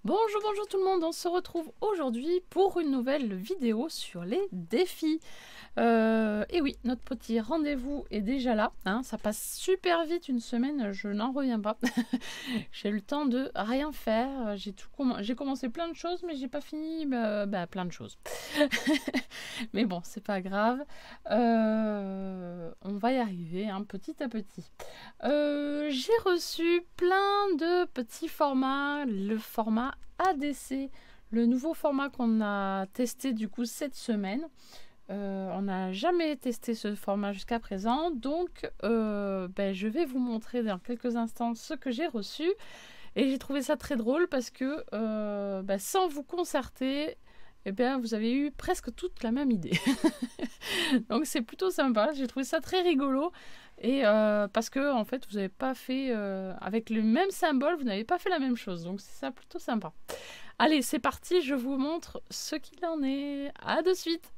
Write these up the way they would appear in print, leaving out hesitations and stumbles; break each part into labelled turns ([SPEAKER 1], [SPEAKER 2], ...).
[SPEAKER 1] Bonjour, bonjour tout le monde, on se retrouve aujourd'hui pour une nouvelle vidéo sur les défis. Et oui, notre petit rendez-vous est déjà là, hein, ça passe super vite une semaine, je n'en reviens pas. J'ai eu le temps de rien faire, j'ai commencé plein de choses mais j'ai pas fini plein de choses. Mais bon, c'est pas grave, on va y arriver hein, petit à petit. J'ai reçu plein de petits formats, le format ADC, le nouveau format qu'on a testé du coup cette semaine. On n'a jamais testé ce format jusqu'à présent, donc je vais vous montrer dans quelques instants ce que j'ai reçu. Et j'ai trouvé ça très drôle parce que sans vous concerter, vous avez eu presque toute la même idée. Donc c'est plutôt sympa, j'ai trouvé ça très rigolo. Et parce que en fait vous n'avez pas fait avec le même symbole, vous n'avez pas fait la même chose, donc c'est ça plutôt sympa. Allez, c'est parti, je vous montre ce qu'il en est. À de suite.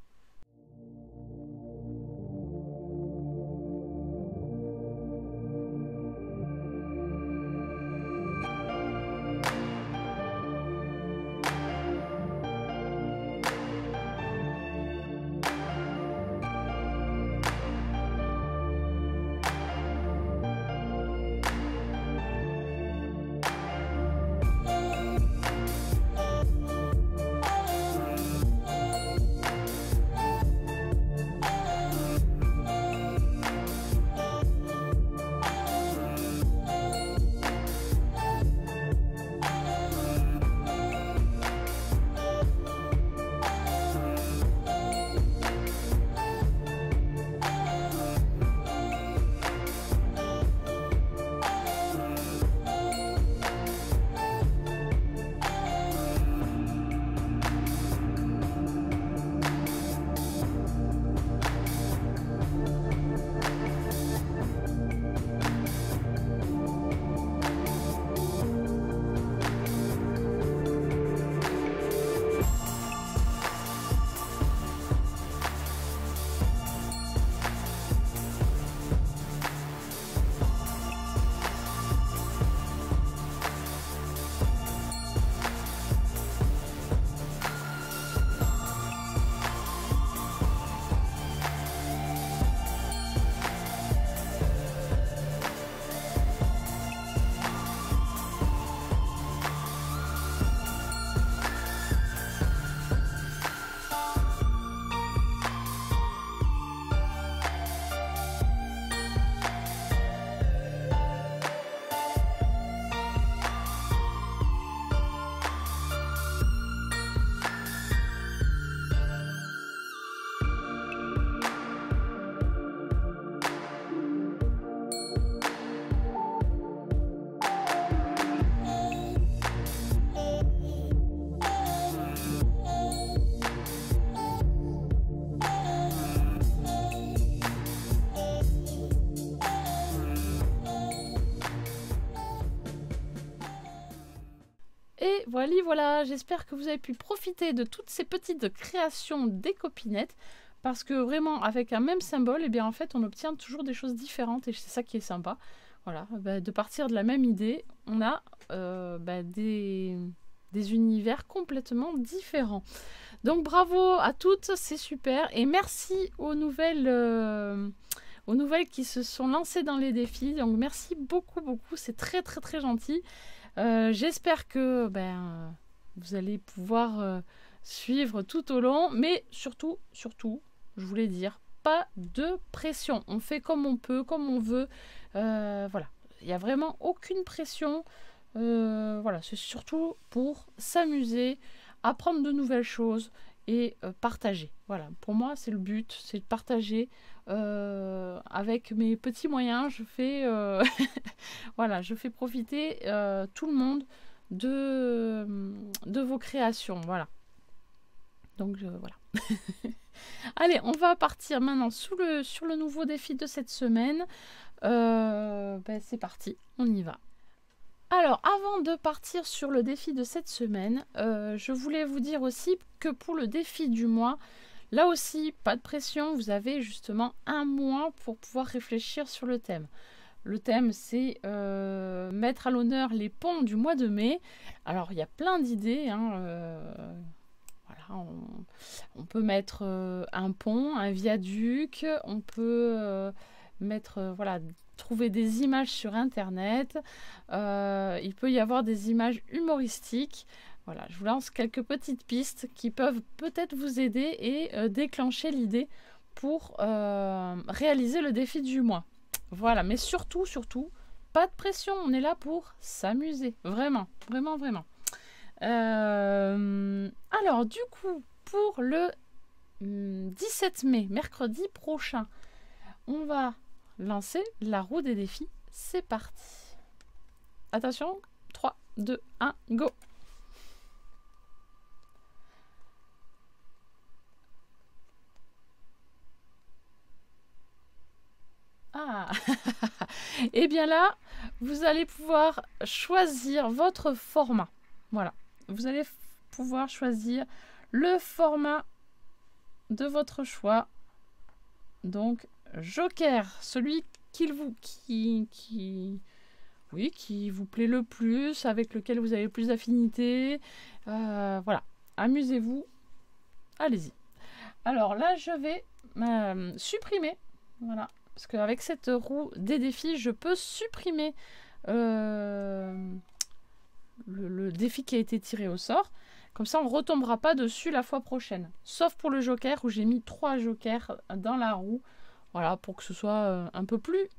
[SPEAKER 1] Et voilà, j'espère que vous avez pu profiter de toutes ces petites créations des copinettes, parce que vraiment, avec un même symbole, en fait, on obtient toujours des choses différentes, et c'est ça qui est sympa. Voilà, de partir de la même idée, on a des univers complètement différents. Donc bravo à toutes, c'est super, et merci aux nouvelles qui se sont lancées dans les défis. Donc merci beaucoup, c'est très gentil. J'espère que vous allez pouvoir suivre tout au long, mais surtout, je voulais dire, pas de pression. On fait comme on peut, comme on veut. Voilà, il n'y a vraiment aucune pression. Voilà, c'est surtout pour s'amuser, apprendre de nouvelles choses et partager. Voilà, pour moi, c'est le but, c'est de partager. Avec mes petits moyens, je fais voilà, je fais profiter tout le monde de vos créations. Voilà. Donc voilà. Allez, on va partir maintenant sur le nouveau défi de cette semaine. C'est parti, on y va. Alors, avant de partir sur le défi de cette semaine, je voulais vous dire aussi que pour le défi du mois, là aussi, pas de pression, vous avez justement un mois pour pouvoir réfléchir sur le thème. Le thème, c'est mettre à l'honneur les ponts du mois de mai. Alors, il y a plein d'idées. Hein, voilà, on peut mettre un pont, un viaduc. On peut mettre, voilà, trouver des images sur Internet. Il peut y avoir des images humoristiques. Voilà, je vous lance quelques petites pistes qui peuvent peut-être vous aider et déclencher l'idée pour réaliser le défi du mois. Voilà, mais surtout, pas de pression, on est là pour s'amuser. Vraiment, vraiment, vraiment. Alors, du coup, pour le 17 mai, mercredi prochain, on va lancer la roue des défis. C'est parti. Attention, 3, 2, 1, go. Ah. Et bien là, vous allez pouvoir choisir votre format. Voilà, vous allez pouvoir choisir le format de votre choix. Donc, Joker, celui qui vous plaît le plus, avec lequel vous avez le plus d'affinité. Voilà, amusez-vous. Allez-y. Alors là, je vais supprimer. Voilà. Parce qu'avec cette roue des défis, je peux supprimer le défi qui a été tiré au sort. Comme ça, on ne retombera pas dessus la fois prochaine. Sauf pour le joker, où j'ai mis 3 jokers dans la roue. Voilà, pour que ce soit un peu plus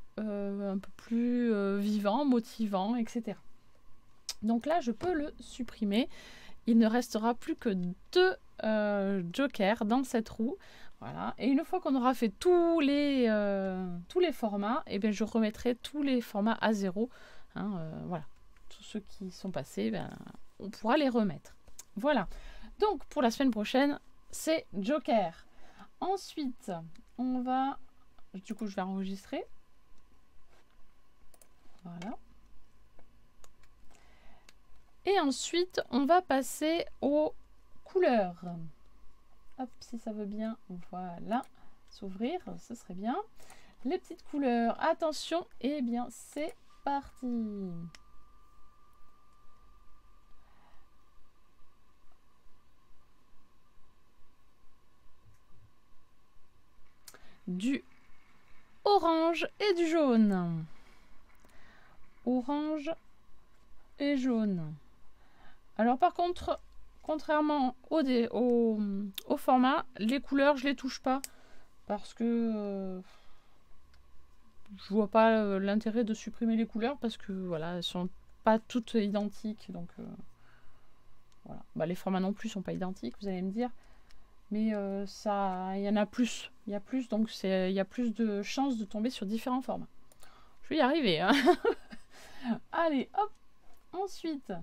[SPEAKER 1] vivant, motivant, etc. Donc là, je peux le supprimer. Il ne restera plus que 2 jokers dans cette roue. Voilà. Et une fois qu'on aura fait tous les formats, eh bien, je remettrai tous les formats à 0. Hein, voilà. Tous ceux qui sont passés, ben, on pourra les remettre. Voilà. Donc, pour la semaine prochaine, c'est Joker. Ensuite, on va... Du coup, je vais enregistrer. Voilà. Et ensuite, on va passer aux couleurs. Hop, si ça veut bien, voilà, s'ouvrir, ce serait bien. Les petites couleurs, attention, et bien c'est parti. Du orange et du jaune. Orange et jaune. Alors par contre, contrairement au format, les couleurs, je les touche pas parce que je vois pas l'intérêt de supprimer les couleurs parce que voilà, elles sont pas toutes identiques. Donc voilà. Bah, les formats non plus sont pas identiques, vous allez me dire. Mais ça, il y en a plus. Il y a plus, donc il y a plus de chances de tomber sur différents formats. Je vais y arriver. Hein. Allez, hop. Ensuite,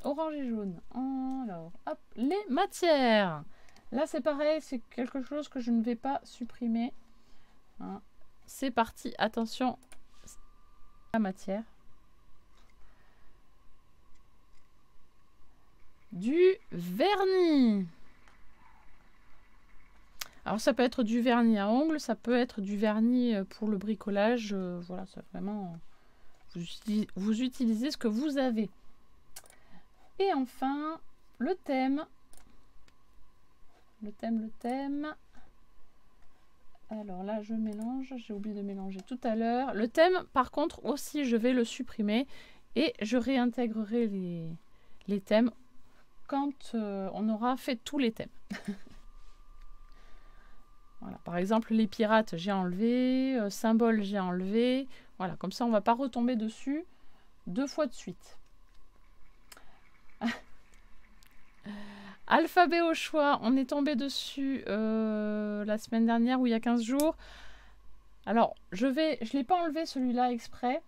[SPEAKER 1] orange et jaune. Alors, hop, les matières. Là, c'est pareil, c'est quelque chose que je ne vais pas supprimer. Hein. C'est parti, attention. La matière. Du vernis. Alors, ça peut être du vernis à ongles, ça peut être du vernis pour le bricolage. Voilà, c'est vraiment... Vous utilisez ce que vous avez. Et enfin, le thème. Le thème. Alors là, je mélange. J'ai oublié de mélanger tout à l'heure. Le thème, par contre, aussi, je vais le supprimer. Et je réintégrerai les thèmes quand on aura fait tous les thèmes. Voilà, par exemple, les pirates, j'ai enlevé. Symboles, j'ai enlevé. Voilà, comme ça, on ne va pas retomber dessus 2 fois de suite. Alphabet au choix, on est tombé dessus la semaine dernière ou il y a 15 jours. Alors, je ne l'ai pas enlevé celui-là exprès.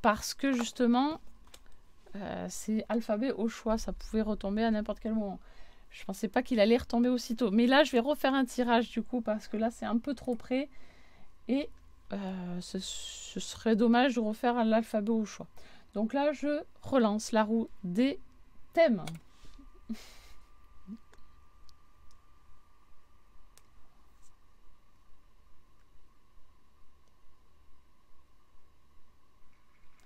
[SPEAKER 1] Parce que justement, c'est alphabet au choix. Ça pouvait retomber à n'importe quel moment. Je ne pensais pas qu'il allait retomber aussitôt. Mais là, je vais refaire un tirage du coup parce que là, c'est un peu trop près. Et ce serait dommage de refaire l'alphabet au choix. Donc là, je relance la roue des thèmes.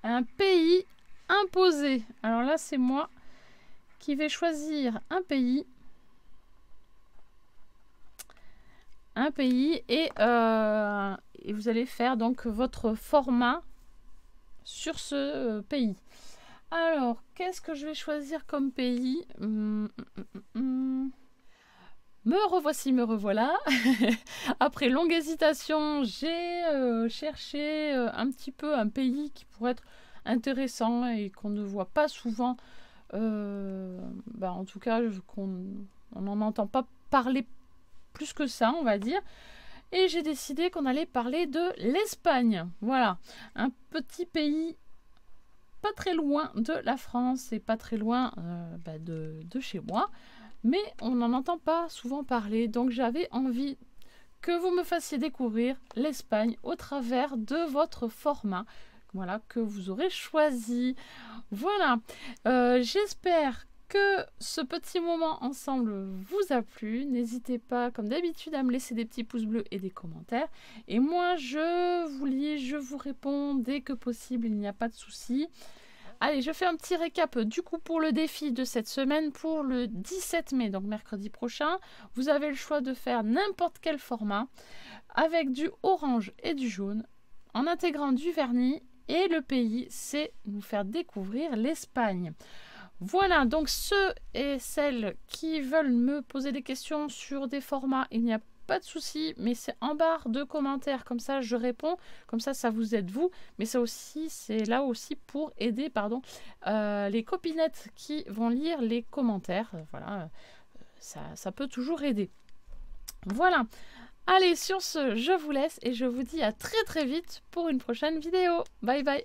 [SPEAKER 1] Un pays imposé. Alors là, c'est moi qui vais choisir un pays. Un pays et vous allez faire donc votre format sur ce pays. Alors, qu'est-ce que je vais choisir comme pays? Me revoici, me revoilà. Après longue hésitation, j'ai cherché un petit peu un pays qui pourrait être intéressant et qu'on ne voit pas souvent. En tout cas, qu'on n'en entend pas parler plus que ça, on va dire. Et j'ai décidé qu'on allait parler de l'Espagne. Voilà, un petit pays pas très loin de la France et pas très loin de chez moi. Mais on n'en entend pas souvent parler. Donc j'avais envie que vous me fassiez découvrir l'Espagne au travers de votre format. Voilà, que vous aurez choisi. Voilà, j'espère que ce petit moment ensemble vous a plu. N'hésitez pas, comme d'habitude, à me laisser des petits pouces bleus et des commentaires. Et moi, je vous lis, je vous réponds dès que possible, il n'y a pas de souci. Allez, je fais un petit récap du coup pour le défi de cette semaine, pour le 17 mai, donc mercredi prochain. Vous avez le choix de faire n'importe quel format avec du orange et du jaune en intégrant du vernis. Et le pays, c'est nous faire découvrir l'Espagne. Voilà, donc ceux et celles qui veulent me poser des questions sur des formats, il n'y a pas de souci, mais c'est en barre de commentaires, comme ça je réponds, comme ça vous aide vous, mais ça aussi, c'est là aussi pour aider, les copinettes qui vont lire les commentaires, voilà, ça peut toujours aider. Voilà, allez, sur ce, je vous laisse et je vous dis à très très vite pour une prochaine vidéo. Bye bye.